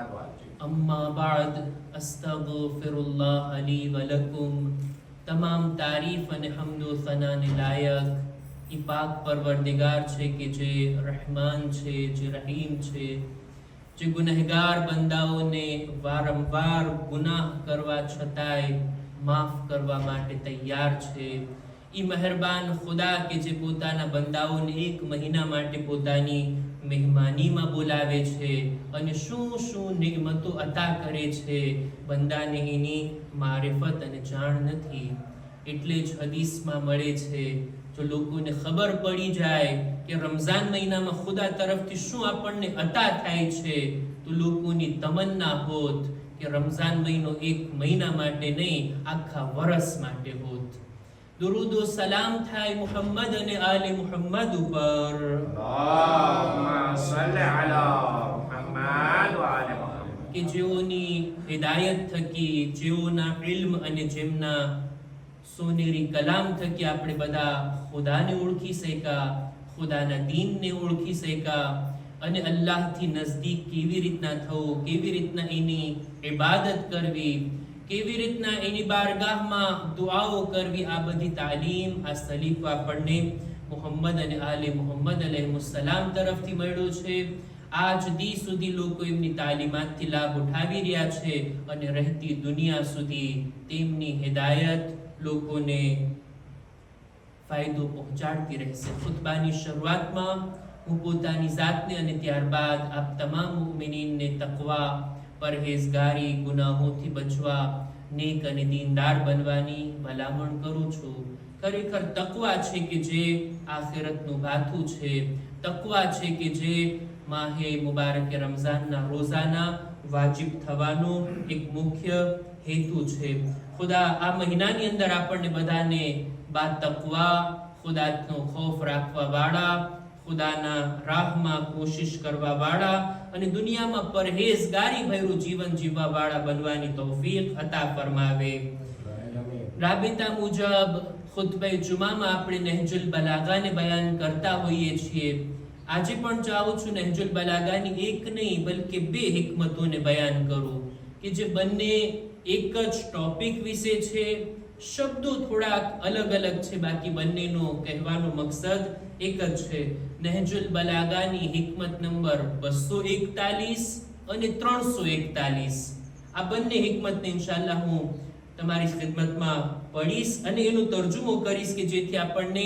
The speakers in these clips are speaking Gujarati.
अम्मा बाद अस्तगफिरुल्लाह ली व लकुम। તમામ તારીફ અને હમદો સનાને લાયક ઈ પાક પરવરદિગાર છે કે જે રહેમાન છે, જે રહીમ છે, જે ગુનહગાર બંદાઓને વારંવાર ગુનાહ કરવા છતાંય માફ કરવા માટે તૈયાર છે। ઈ મહેરબાન ખુદા કે જે પોતાના બંદાઓને 1 મહિના માટે પોતાની મહેમાનીમાં બોલાવે છે અને શું શું નિዕમતો અતા કરે છે, બંદાને એની મારિફત અને જાણ નથી। એટલે જ હદીસમાં મળે છે, જો લોકોને ખબર પડી જાય કે રમઝાન મહિનામાં ખુદા તરફથી શું આપણને અતા થાય છે, તો લોકોની તમન્ના હોત કે રમઝાન મહિનો 1 મહિના માટે નહીં, આખા વર્ષ માટે હોત। दुरूद व सलाम थाय मुहम्मद અને આલે મુહમ્મદ ઉપર। અલ્લાહુમ્મા સલ્લી અલા મુહમ્મદ વ આલે મુહમ્મદ। કે જેઓની હિદાયત થકી, જેઓના ઇલ્મ અને જેમના સોનેરી કલામ થકી આપણે બધા ખુદાને ઓળખી શક્યા, ખુદાના દીનને ઓળખી શક્યા અને અલ્લાહથી નજદીક કેવી રીતના થવું, કેવી રીતના એની ઇબાદત કરવી, કેવી રીતના એની બારગાહમાં દુઆઓ કરવી, આ બધી તાલીમ, આ સલીફ આપણને મુહમ્મદ અને આલે મુહમ્મદ અલૈહિસ્સલામ તરફથી મળ્યો છે। આજ દી સુધી લોકો એમની તાલીમાતથી લાભ ઉઠાવી રહ્યા છે અને રહેતી દુનિયા સુધી તેમની હિદાયત લોકોને ફાયદો પહોંચાડતી રહેશે। ખુતબાની શરૂઆતમાં હું પોતાની જાતને અને ત્યારબાદ આપ તમામ મુમિનીનને તકવા, પરહેઝગારી, ગુનાહોથી બચવા, નેક અને દીનદાર બનવાની ભલામણ કરું છું। ખરેખર તકવા છે કે જે આખિરતનું ભાથું છે, તકવા છે કે જે માહે મુબારક રમઝાનના રોઝાના વાજિબ થવાનો એક મુખ્ય હેતુ છે। ખુદા આ મહિનાની અંદર આપણને બધાને બા તકવા, ખુદાનો ખૌફ રાખવા વાળા, ખુદાના રાહમાં કોશિશ કરવા વાળા અને દુનિયામાં પરહેઝગારી ભર્યું જીવન જીવવા વાળા બનવાની તૌફીક અતા ફરમાવે। રાબિતા મુજબ ખુતબે જુમામાં આપણે નહજુલ બલાગાને બયાન કરતા હોઈએ છીએ। આજે પણ ચાહું છું નહજુલ બલાગાની એક નહીં બલકે 2 હિકમતોને બયાન કરું કે જે બંને એક જ ટોપિક વિશે છે। શબ્દો થોડાક અલગ અલગ છે, બાકી બંનેનો કહેવાનો મકસદ એક જ છે। નહજુલ બલાગાની હિકમત નંબર 241 અને 341, આ બંને હિકમતને ઇન્શાઅલ્લાહ હું તમારી ખિદમતમાં પઢીશ અને એનો તર્જુમો કરીશ કે જેથી આપણને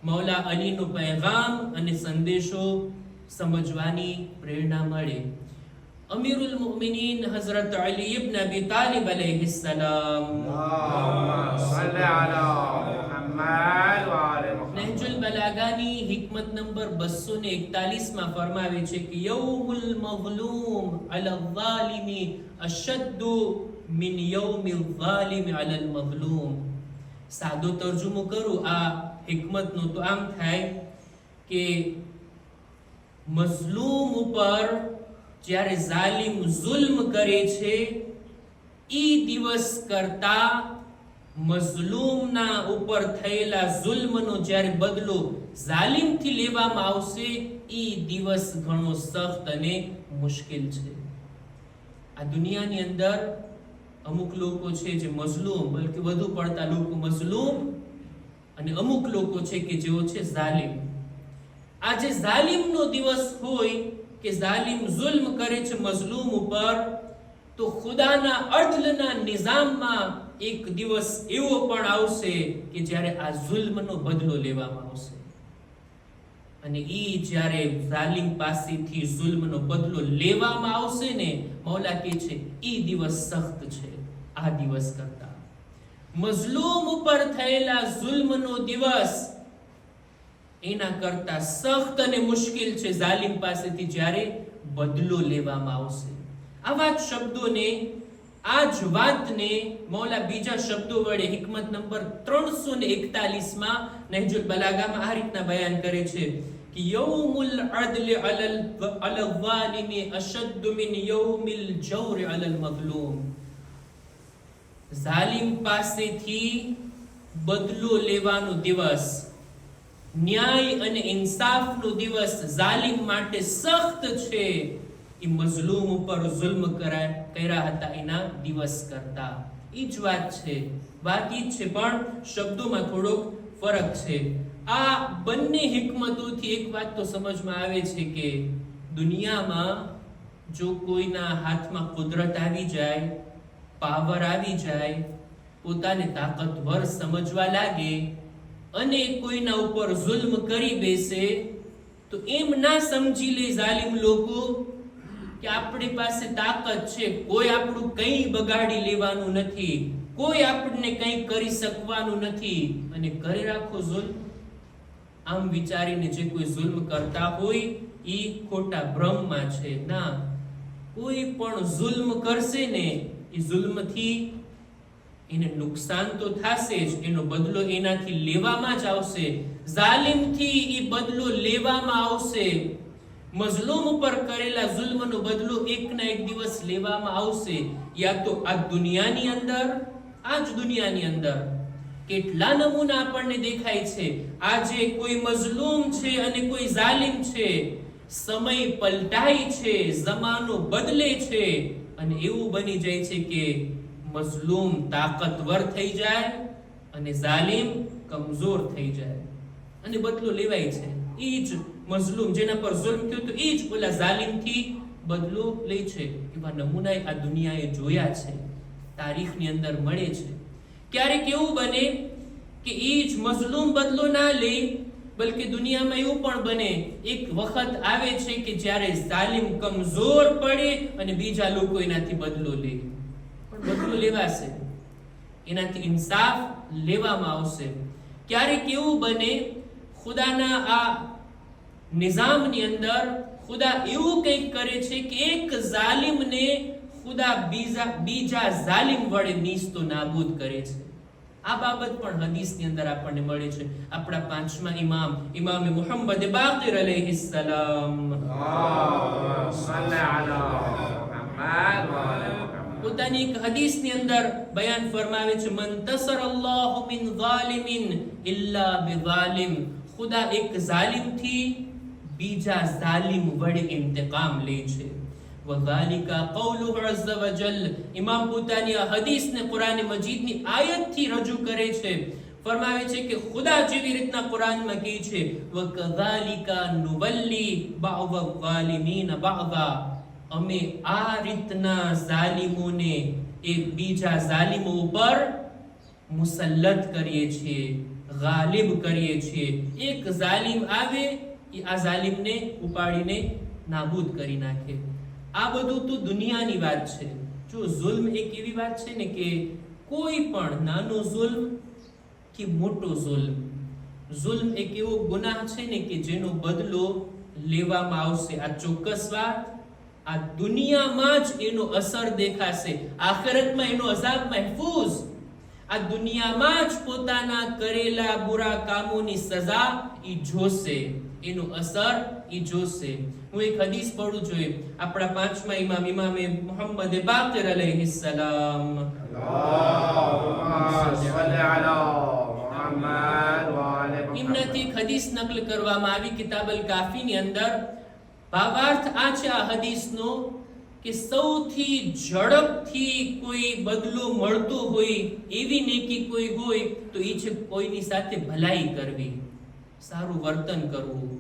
મૌલા અલીનો પૈગામ અને સંદેશો સમજવાની પ્રેરણા મળે। અમીરુલ મુમિનીન હઝરત અલી ઇબ્ન અબી તાલિબ અલૈહિસ્સલામ, અલ્લાહુમ્મા સલ્લી અલા મુહમ્મદ વ આલે મુહમ્મદ। નહજુલ બલાગાની હિકમત નંબર 241 માં ફરમાવે છે કે યૌમુલ મઝલૂમ અલા ઝાલિમી અશદ્દુ મિન યૌમિલ ઝાલિમ અલા અલ મઝલૂમ। સાદો તર્જુમો કરું આ હિકમતનો તો આમ થાય કે મઝલૂમ ઉપર જ્યારે ઝાલિમ જુલ્મ કરે છે, ઈ દિવસ કરતા મઝલૂમના ઉપર થયેલા જુલ્મનો જ્યારે બદલો ઝાલિમથી લેવામાં આવશે, ઈ દિવસ ઘણો સખ્ત અને મુશ્કેલ છે। આ દુનિયાની અંદર અમુક લોકો છે જે મઝલૂમ, બલકે વધુ પડતા લોકો મઝલૂમ અને અમુક લોકો છે કે જેઓ છે ઝાલિમ। આજે ઝાલિમનો દિવસ હોય કે ઝાલિમ જુલ્મ કરે છે મઝલૂમ ઉપર, તો ખુદાના અદલના નિઝામમાં એક દિવસ એવો પણ આવશે કે જ્યારે આ જુલ્મનો બદલો લેવામાં આવશે અને ઈ જ્યારે ઝાલિમ પાસેથી જુલ્મનો બદલો લેવામાં આવશે ને, મૌલા કહે છે ઈ દિવસ સખ્ત છે આ દિવસ કરતા। મઝલૂમ ઉપર થયેલા જુલ્મનો દિવસ એના કરતા સખ્ત અને મુશ્કેલ છે ઝાલિમ પાસેથી જ્યારે બદલો લેવામાં આવશે। આવા જ શબ્દોને, આ જ વાતને મૌલા બીજા શબ્દો વડે હિકમત નંબર 341 માં નહજુલ બલાગામાં આ રીતના બયાન કરે છે કે યૌમુલ અદલ અલા ઝાલિમી અશદ્દ મિન યૌમિલ જૌર અલા અલ મઝલૂમ। ઝાલિમ પાસેથી બદલો લેવાનો દિવસ, ન્યાય અને ઇન્સાફનો દિવસ ઝાલિમ માટે સખ્ત છે, એ મઝલૂમ ઉપર જુલ્મ કર્યા હતા એના દિવસ કરતા. એ જ વાત છે, વાત ઈ જ છે, પણ શબ્દોમાં થોડોક ફરક છે. આ બંને હિકમતોથી એક વાત તો સમજમાં આવે છે કે દુનિયામાં જો કોઈના હાથમાં કુદરત આવી જાય, પાવર આવી જાય, પોતાને તાકાતવર સમજવા લાગે અને કોઈના ઉપર જુલ્મ કરી બેસે, તો એમ ના સમજી લે જાલિમ લોકો કે આપણી પાસે તાકાત છે, કોઈ આપણું કંઈ બગાડી લેવાનું નથી, કોઈ આપણને કંઈ કરી શકવાનું નથી, અને કરી રાખો જુલ્મ. આમ વિચારીને જે કોઈ જુલ્મ કરતા હોય એ ખોટા ભ્રમમાં છે. ના, કોઈ પણ જુલ્મ કરશે ને એ જુલ્મથી એને નુકસાન તો થશે જ, એનો બદલો એનાથી લેવામાં જ આવશે. જાલિમથી એ બદલો લેવામાં આવશે. મઝલૂમ ઉપર કરેલા જુલ્મનો બદલો એક ના એક દિવસ લેવામાં આવશે. યા તો આ દુનિયાની અંદર, આ જ દુનિયાની અંદર કેટલા નમૂના આપણને દેખાય છે. આજે કોઈ મઝલૂમ છે અને કોઈ જાલિમ છે, સમય પલટાય છે, જમાનો બદલે છે, અને એવું બની જાય છે કે મઝલૂમ તાકાતવર થઈ જાય અને જાલિમ કમજોર થઈ જાય, અને બદલો લેવાય છે. એ જ મઝલૂમ જેના પર જુલ્મ થયો તો એ જ ઓલા જાલિમથી બદલો લે છે. એવા નમૂના આ દુનિયાએ જોયા છે, તારીખની અંદર મળે છે. ક્યારેક એવું બને કે એ જ મઝલૂમ બદલો ના લે, બલકે દુનિયામાં એવું પણ બને, એક વખત આવે છે કે જ્યારે જાલિમ કમજોર પડે અને બીજા લોકો એનાથી બદલો લે. પણ બદલો લેવાશે, એનાથી ઇન્સાફ લેવામાં આવશે. ક્યારેક એવું બને, ખુદાના આ નિઝામની અંદર ખુદા એવું કંઈક કરે છે કે એક જાલિમને ખુદા બીજા જાલિમ વડે નીસ્તો નાબૂદ કરે છે. આ બાબત પણ હદીસની અંદર આપણને મળે છે. આપણા પાંચમા ઇમામ મુહમ્મદ બાકિર અલૈહિસ્સલામ પોતાની એક હદીસની અંદર બયાન ફરમાવે છે, મન તસરલ્લાહુ મિન ઝાલિમિન ઇલ્લા બિઝાલિમ. ખુદા એક જાલિમથી બીજા જાલિમ વડે ઇંતકામ લે છે. વઝાલિકા કૌલુહુ અઝ્ઝ વજલ. ઇમામ પોતાની આ હદીસને કુરાન મજીદની આયતથી રજૂ કરે છે. ફરમાવે છે કે ખુદા જેવી રીતના કુરાનમાં કહે છે, વકઝાલિકા નુવલ્લી બઅદ ઝાલિમીન બઅદા. અમે આ રીતના જાલિમોને એ બીજા જાલિમો ઉપર મુસલ્લત કરીએ છીએ, ગાલિબ કરીએ છીએ. એક જાલિમ આવે, એ આ જાલિમને ઉપાડીને નાબૂદ કરી નાખે. આ બધું તો દુનિયાની વાત છે. જો જુલ્મ એક એવી વાત છે ને કે કોઈ પણ નાનો જુલ્મ કે મોટો જુલ્મ એક એવો ગુનાહ છે ને કે જેનો બદલો લેવામાં આવશે. આ ચોક્કસ વાત. આ દુનિયામાં જ એનો અસર દેખાશે, આખિરતમાં એનો અઝાબ મહેફૂઝ. આ દુનિયામાં જ પોતાના કરેલા બુરા કામોની સજા ઈ જોશે, એનો અસર ઈ જોશે. હું એક હદીસ પઢું જોઈએ. આપણા પાંચમા ઇમામે મુહમ્મદ બાકિર અલૈહિસ્સલામ એમનાથી એક હદીસ નકલ કરવામાં આવી કિતાબ અલ કાફીની અંદર. ભાવાર્થ આ છે આ હદીસનો કે સૌથી ઝડપથી કોઈ બદલો મળતો હોય એવી નેકી કોઈ હોય તો એ છે કોઈની સાથે ભલાઈ કરવી, સારું વર્તન કરવું.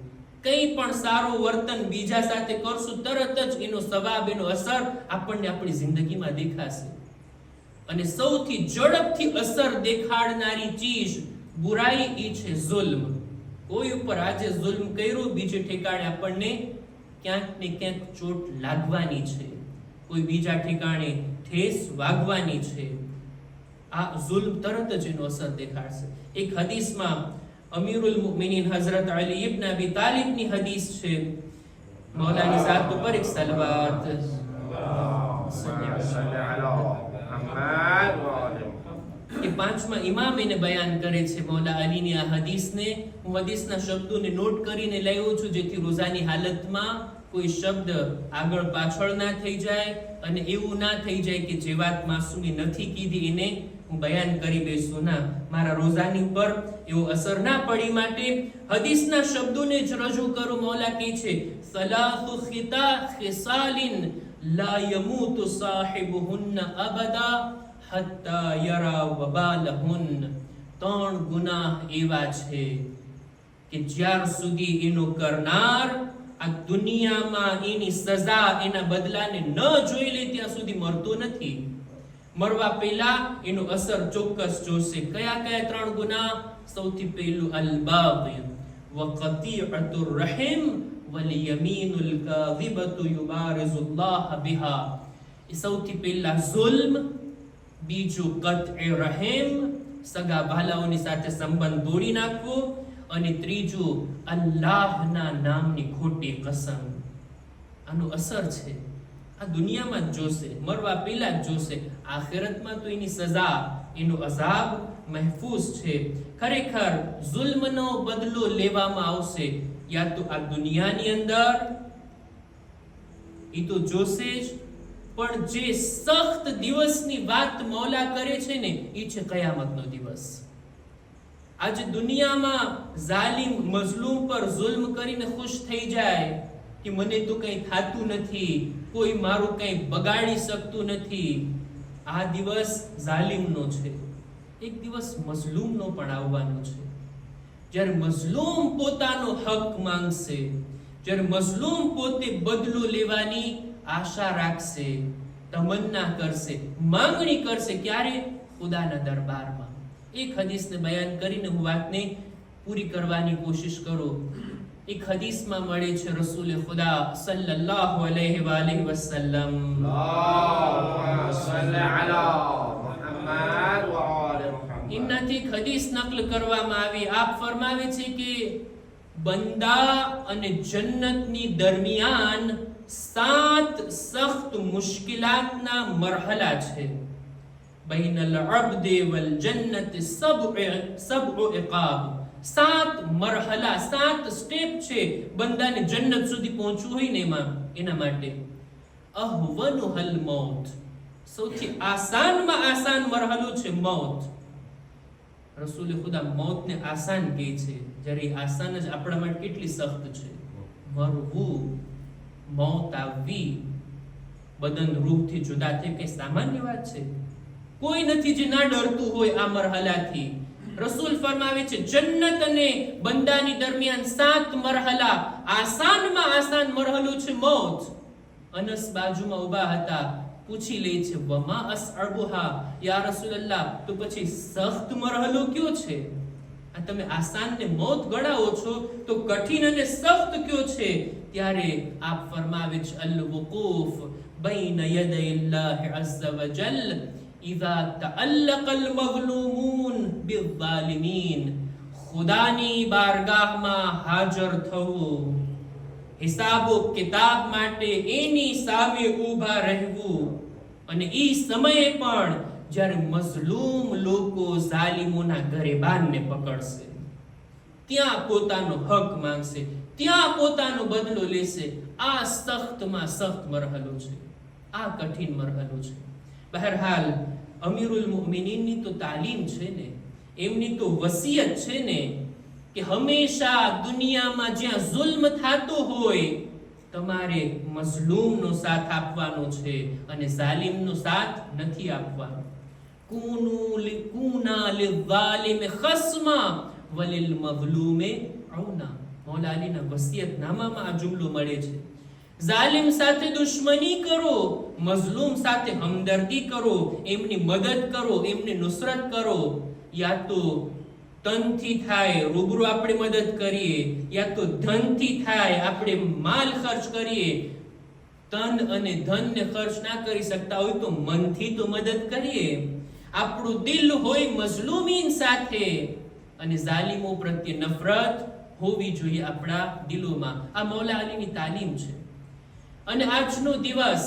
કંઈ પણ સારું વર્તન બીજા સાથે કરશું, તરત જ એનો સવાબ, એનો અસર આપણને આપણી જિંદગીમાં દેખાશે. અને સૌથી ઝડપથી અસર દેખાડનારી ચીજ બુરાઈ એ છે જુલ્મ. કોઈ ઉપર આજે જુલ્મ કર્યું, બીજે ઠેકાણે આપણને ક્યાંક ને ક્યાંક ચોટ લાગવાની છે, કોઈ બીજા ઠેકાણે ઠેસ વાગવાની છે. આ જુલ્મ તરત જ એનો અસર દેખાડશે. એક હદીસમાં અમીરુલ મુમિનીન હઝરત અલી ઇબ્ન અબી તાલિબની હદીસ છે. મૌલાની ઝાત ઉપર એક સલવાત. કે પાંચમા ઇમામ એને બયાન કરે છે મૌલા અલીની આ હદીસને. હું હદીસના શબ્દોને નોટ કરીને લાવ્યો છું જેથી રોજાની હાલતમાં કોઈ શબ્દ આગળ પાછળ ના થઈ જાય અને એવું ના થઈ જાય કે જે વાત માસૂમે નથી કીધી એને હું બયાન કરી બેસું ના, મારા રોઝાની ઉપર એવો અસર ના પડી માટે હદીસના શબ્દોને જ રજૂ કરું. મૌલા કહે છે સલાસુ ખિસાલિન લા યમૂતુ સાહિબુહુન્ન અબદા હત્તા યરા વબાલહુન. 3 ગુનાહ એવા છે કે જ્યાર સુધી એનો કરનાર આ દુનિયામાં એની સજા, એના બદલાને ન જોઈ લે ત્યાં સુધી મરતો નથી. મરવા પહેલા એનો અસર ચોક્કસ જોશે. કયા કયા 3 ગુનાહ? સૌથી પહેલું અલ-બાગી વ કતીઅતુર રહીમ વલ યમીનુલ કાઝિબતુ યુબારિઝુલ્લાહ બિહા. એ સૌથી પહેલા ઝુલ્મ, બીજું કતએ રહીમ, સગા ભાલાઓની સાથે સંબંધ તોડી નાખવો, અને ત્રીજું અલ્લાહના નામની ખોટી કસમ. આનો અસર છે આ દુનિયામાં જ જોશે, મરવા પહેલા જ જોશે. આખિરતમાં તો એની સજા, એનો અઝાબ મહેફૂઝ છે. ખરેખર ઝુલ્મનો બદલો લેવામાં આવશે યા તો આ દુનિયાની અંદર, એ તો જોશે જ, પણ જે સખ્ત દિવસની વાત મૌલા કરે છે ને, એ છે કયામતનો દિવસ. આજે દુનિયામાં જાલિમ મઝલૂમ પર જુલ્મ કરીને ખુશ થઈ જાય કે મને તો કંઈ થાતું નથી, કોઈ મારું કંઈ બગાડી શકતું નથી. આ દિવસ જાલિમનો છે. એક દિવસ મઝલૂમનો પણ આવવાનો છે. જ્યારે મઝલૂમ પોતાનો હક માંગશે, જ્યારે મઝલૂમ પોતે બદલો લેવાની આશા રાખશે, તમન્ના કરશે, માંગણી કરશે, ક્યારે? ખુદાના દરબારમાં. એક હદીસને બયાન કરીને હું વાતને પૂરી કરવાની કોશિશ કરું. એક હદીસમાં મળે છે રસૂલ ખુદા સલ્લલ્લાહુ અલૈહિ વાલિહિ વસલ્લમ એમનાથી એક હદીસ નકલ કરવામાં આવી. આપ ફરમાવે છે કે બંદા અને જન્નતની દરમિયાન 7 સખ્ત મુશ્કિલાતના મરહલા છે. બૈન અલ-અબ્દ વલ જન્નત સબઉ ઇકાબ. 7 મરહલા, 7 સ્ટેપ છે બંદાને જન્નત સુધી પહોંચવું હોય ને એના માટે. અહવનુહલ મૌત. સૌથી આસાનમાં આસાન મરહલો છે મૌત. રસૂલ ખુદા મૌતને આસાન કહે છે, જ્યારે આસાન જ આપણા માટે કેટલી સખ્ત છે. મરવું, મૌત આવવી, બદન રૂહથી જુદા થઈ, કઈ સામાન્ય વાત છે? કોઈ નથી જે ના ડરતું હોય આ મરહલાથી. રસૂલ ફરમાવે છે જન્નત અને બંદાની દરમિયાન 7 મરહલા. આસાનમાં આસાન મરહલો છે મૌત. અનસ બાજુમાં ઊભા હતા, પૂછી લે છે વમા અસઅબુહા યા રસૂલલ્લાહ, તો પછી સખ્ત મરહલો કયો છે? આ તમે આસાનને મૌત ગણાવો છો, તો કઠિન અને સખ્ત કયો છે? ત્યારે આપ ફરમાવે છે અલ વુકૂફ બૈન યદય અલ્લાહ અઝ્ઝ વજલ ઇઝા તઅલ્લક અલ મઝલૂમૂન બિઝ્ઝાલિમીન. ખુદાની બારગાહમાં હાજર થવું, હિસાબો કિતાબ માટે એની સામે ઊભા રહેવું, અને એ સમયે પણ જ્યારે મઝલૂમ લોકો ઝાલિમોના ગરેબાનને પકડશે, ત્યાં પોતાનો હક માંગશે, ત્યાં પોતાનો બદલો લેશે. આ સખ્તમાં સખ્ત મરહલો છે, આ કઠિન મરહલો છે. બહરહાલ અમીરુલ મુમિનીનની તો તાલીમ છે ને, એમની તો વસિયત છે ને કે હંમેશા દુનિયામાં જ્યાં જુલ્મ થતો હોય તમારે મઝલૂમનો સાથ આપવાનો છે અને ઝાલિમનો સાથ નથી આપવાનો. કૂના લિઝાલિમ ખસ્મા વલિલ મઝલૂમે ઔના. મૌલા અલીના વસિયતનામામાં આ જુમલો મળે છે. ઝાલિમ સાથે દુશ્મની કરો, મઝલૂમ સાથે હમદર્દી કરો, એમની મદદ કરો, એમની નુસરત કરો. યા તો તનથી થાય, રૂબરૂ આપણે મદદ કરીએ, યા તો ધનથી થાય, આપણે માલ ખર્ચ કરીએ. તન અને ધનને ખર્ચ ના કરી શકતા હોય તો મનથી તો મદદ કરીએ. આપણું દિલ હોય મઝલૂમીન સાથે, અને ઝાલિમો પ્રત્યે નફરત હોવી જોઈએ આપણા દિલોમાં. આ મૌલા અલીની તાલીમ છે. અને આજનો દિવસ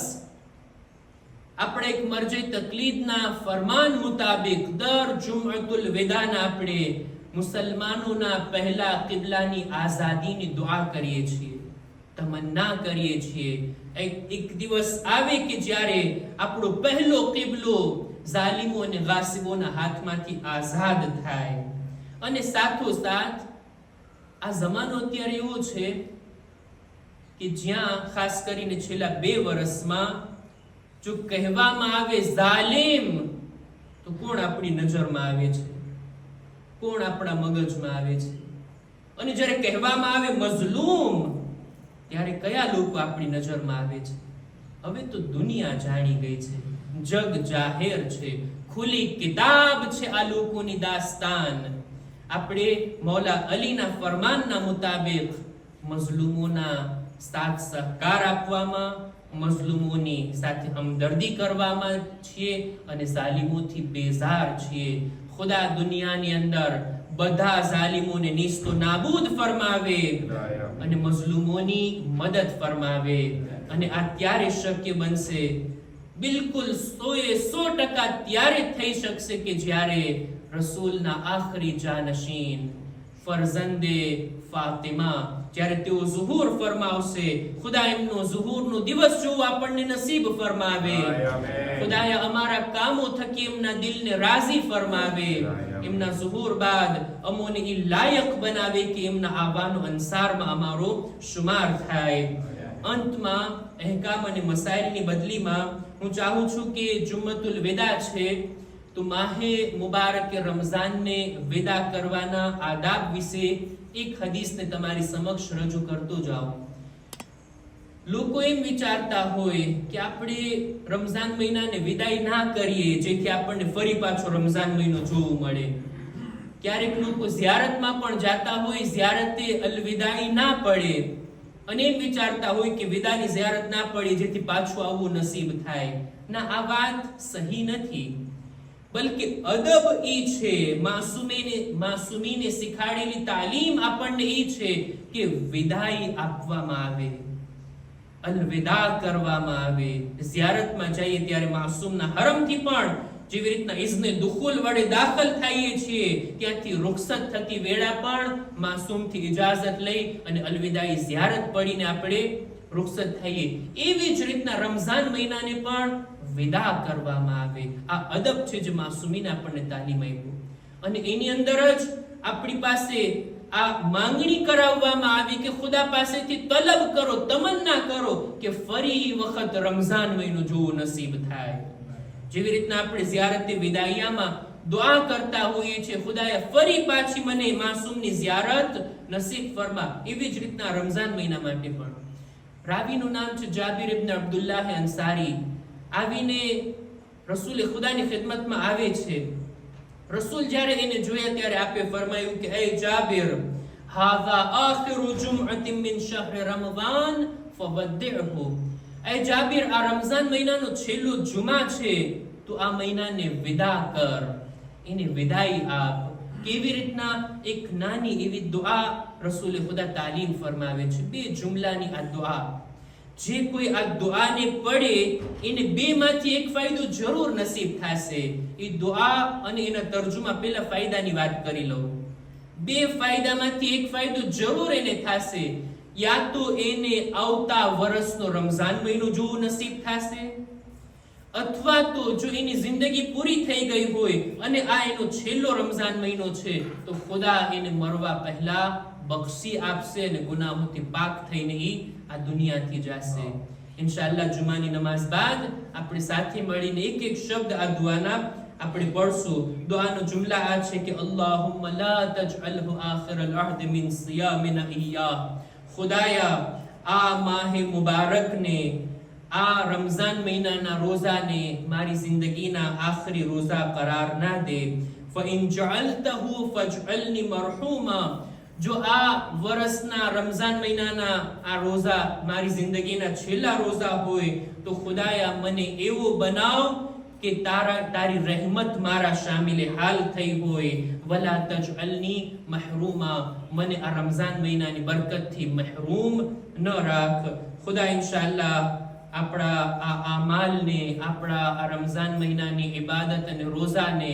આપણે એક મરજે તકલીદના ફરમાન મુતાબિક દર જુમઅતુલ વિદાના આપણે મુસલમાનોના પહેલા કિબલાની આઝાદીની દુઆ કરીએ છીએ, તમન્ના કરીએ છીએ. એક દિવસ આવે કે જ્યારે આપણો પહેલો કિબલો ઝાલિમો અને ગાસિબોના હાથમાંથી આઝાદ થાય. અને સાથોસાથ આ જમાનો અત્યારે એવો છે કે જ્યાં ખાસ કરીને છેલ્લા 2 વર્ષમાં જો કહેવામાં આવે ઝાલિમ તો કોણ આપણી નજરમાં આવે છે, કોણ આપણા મગજમાં આવે છે? અને જ્યારે કહેવામાં આવે મઝલૂમ ત્યારે કયા લોકો આપણી નજરમાં આવે છે? હવે તો દુનિયા જાણી ગઈ છે, જગ જાહેર છે, ખુલ્લી કિતાબ છે આ લોકોની દાસ્તાન. આપણે મૌલા અલીના ફરમાનના મુતાબિક મઝલૂમોના સાથ સહકાર આપવામાં, મઝલૂમોની સાથે હમદર્દી કરવામાં છીએ અને ઝાલિમોથી બેઝાર છીએ. ખુદા દુનિયાની અંદર બધા ઝાલિમોને નીસ્તો નાબૂદ ફરમાવે અને મઝલૂમોની મદદ ફરમાવે. અને આ ત્યારે શક્ય બનશે, બિલકુલ 100% ત્યારે થઈ શકશે કે જ્યારે રસૂલના આખરી જાનશીન ફરઝંદે ફાતિમા જ્યારે તેઓ ઝુહૂર ફરમાવશે. ખુદા એમનો ઝુહૂરનો દિવસ જોવો આપણને નસીબ ફરમાવે. ખુદાએ અમારા કામો થકી એમના દિલને રાજી ફરમાવે. એમના ઝુહૂર બાદ અમોને એ લાયક બનાવે કે એમના આવાનો અંસારમાં અમારો શુમાર થાય. અંતમાં અહેકામ અને મસાઇલની બદલીમાં હું ચાહું છું કે જુમ્મતુલ વિદા છે તો માહે મુબારક રમઝાનને વિદા કરવાના આદાબ વિશે એક હદીસને તમારી સમક્ષ રજૂ કરતો જાઉં. લોકો એમ વિચારતા હોય કે આપણે રમઝાન મહિનાને વિદાય ના કરીએ જેથી આપણને ફરી પાછો રમઝાન મહિનો જોવું મળે. ક્યારેક લોકો ઝિયારતમાં પણ જાતા હોય, ઝિયારતે અલવિદાઈ ના પડે અને એમ વિચારતા હોય કે વિદાની ઝિયારત ના પડે જેથી પાછું આવવું નસીબ થાય. ના, આ વાત સહી નથી. બલકે અદબ ઈ છે, માસૂમીને શીખાડેલી તાલીમ આપણને ઈ છે કે વિદાય આપવામાં આવે, અલવિદા કરવામાં આવે. ઝિયારતમાં જઈએ ત્યારે માસૂમના હરમથી પણ જેવી રીતના ઇઝ્ને દુખુલ વડે દાખલ થઈએ છીએ ત્યાંથી રૂખસત થતી વેળા પણ માસૂમથી ઇજાઝત લઈ અને અલવિદાઈ ઝિયારત પડીને આપણે રૂખસત થઈએ. એવી જ રીતના રમઝાન મહિનાને પણ વિદા કરવામાં આવે. આ અદબ છે જે માસૂમીને આપણને તાલીમ આપ્યું. અને એની અંદર જ આપણી પાસે આ માંગણી કરાવવામાં આવી કે ખુદા પાસેથી તલબ કરો, તમન્ના કરો કે ફરી વખત રમઝાન મહિનો જોવો નસીબ થાય. જેવી રીતના આપણે ઝિયારતે વિદાયામાં દુઆ કરતા હોઈએ છીએ, ખુદાએ ફરી પાછી મને માસૂમની ઝિયારત નસીબ ફરમા, એવી જ રીતના રમઝાન મહિના માટે પણ. રાવીનું નામ છે જાબિર ઇબ્ન અબ્દુલ્લાહ અંસારી. આવીને રસૂલ ખુદાની ખિદમતમાં આવે છે. રસૂલ જ્યારે એને જોયા ત્યારે આપે ફરમાયું કે એ જાબિર, હાઝા આખિરુ જુમઅતિન મિન શહર રમઝાન ફવદ્દિહુ. એ જાબિર, આ રમઝાન મહિનાનો છેલ્લો જુમા છે, તો આ મહિનાને વિદા કર, એને વિદાય આપ. કેવી રીતના એક નાની એવી દુઆ રસૂલ ખુદા તાલીમ ફરમાવે છે. 2 જુમલાની આ દુઆ, જે કોઈ આ દુઆને પડે એને 2 માંથી એક ફાયદો જરૂર નસીબ થશે. એ દુઆ અને એના તર્જુમા પહેલા ફાયદાની વાત કરી લઉં. 2 ફાયદામાંથી એક ફાયદો જરૂર એને થશે. યા તો એને આવતા વર્ષનો રમઝાન મહિનો જોવો નસીબ થશે, અથવા તો જો એની જિંદગી પૂરી થઈ ગઈ હોય અને આ એનો છેલ્લો રમઝાન મહિનો છે તો ખુદા એને મરવા પહેલા બક્ષી આપશે અને ગુનાહોથી પાક થઈને આ દુનિયાથી જશે. ઇન્શાઅલ્લાહ જુમાની નમાઝ બાદ આપણે સાથે મળીને એક એક શબ્દ આ દુઆના આપણે પઢશું. દુઆનો જુમલા આ છે કે અલ્લાહુમ્મા લા તજઅલહુ આખિરલ અહદ મિન સિયામિના ઇય્યાહ. ખુદાયા, આ માહે મુબારકને, આ રમઝાન મહિનાના રોઝાને મારી જિંદગીના આખરી રોઝા કરાર ના દે. ફઇન જઅલતહુ ફજઅલની મરહૂમા. જો આ વર્ષના રમઝાન મહિનાના આ રોઝા મારી જિંદગીના છેલ્લા રોઝા હોય તો ખુદાયા મને એવો બનાવ કે તારી રહેમત મારા શામિલે હાલ થઈ હોય. વલા તજઅલની મહરૂમા. મને આ રમઝાન મહિનાની બરકતથી મહરૂમ ન રાખ. ખુદા ઇન્શાઅલ્લાહ આપણા આ અમાલને, આપણા આ રમઝાન મહિનાની ઇબાદત અને રોઝાને,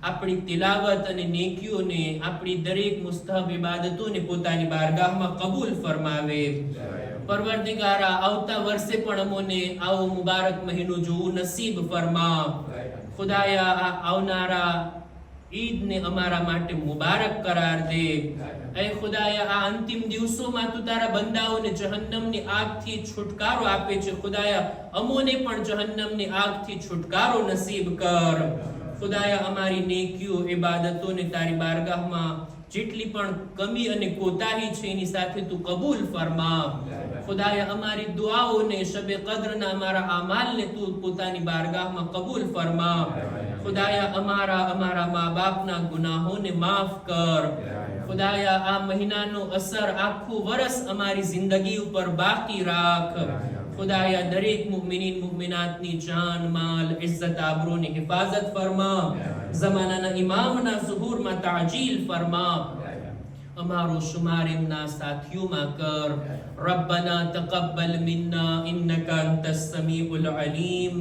આપણી તિલાવત અને નેકીઓને, આપણી દરેક મુસ્તહબ ઇબાદતોને પોતાની બારગાહમાં કબૂલ ફરમાવે. પરવરદિગારા, આવતા વર્ષે પણ અમોને આવો મુબારક મહિનો જોવું નસીબ ફરમા. ખુદાયા, આ આવનારા ઈદને અમારા માટે મુબારક કરાર દે. એ ખુદાયા, આ અંતિમ દિવસોમાં તું તારા બંદાઓને જહન્નમની આગથી છુટકારો આપે છે. ખુદાયા, અમોને પણ જહન્નમની આગથી છુટકારો નસીબ કર. ખુદાયા, અમારી નેકીઓ, ઇબાદતોને તારી બારગાહમાં જેટલી પણ કમી અને કોતાહી છે એની સાથે તું કબૂલ ફરમા. ખુદાયા, અમારી દુઆઓને, શબે કદ્રના અમારા આમાલને તું પોતાની બારગાહમાં કબૂલ ફરમા. ખુદાયા, અમારા મા બાપના ગુનાહોને માફ કર. ખુદાયા, આ મહિનાનો અસર આખું વર્ષ અમારી જિંદગી ઉપર બાકી રાખ. ખુદાયા, દરેક મુમિનીન મુમિનાતની જાન, માલ, ઇઝ્ઝત, આબરૂની હિફાજત ફરમા. ઝમાનાના ઇમામના ઝુહૂરમાં તાજીલ ફરમા. અમારો શુમાર એમના સાથીઓમાં કર. રબ્બના તકબ્બલ મિન્ના ઇન્નકા અંતસ સમીઉલ અલીમ.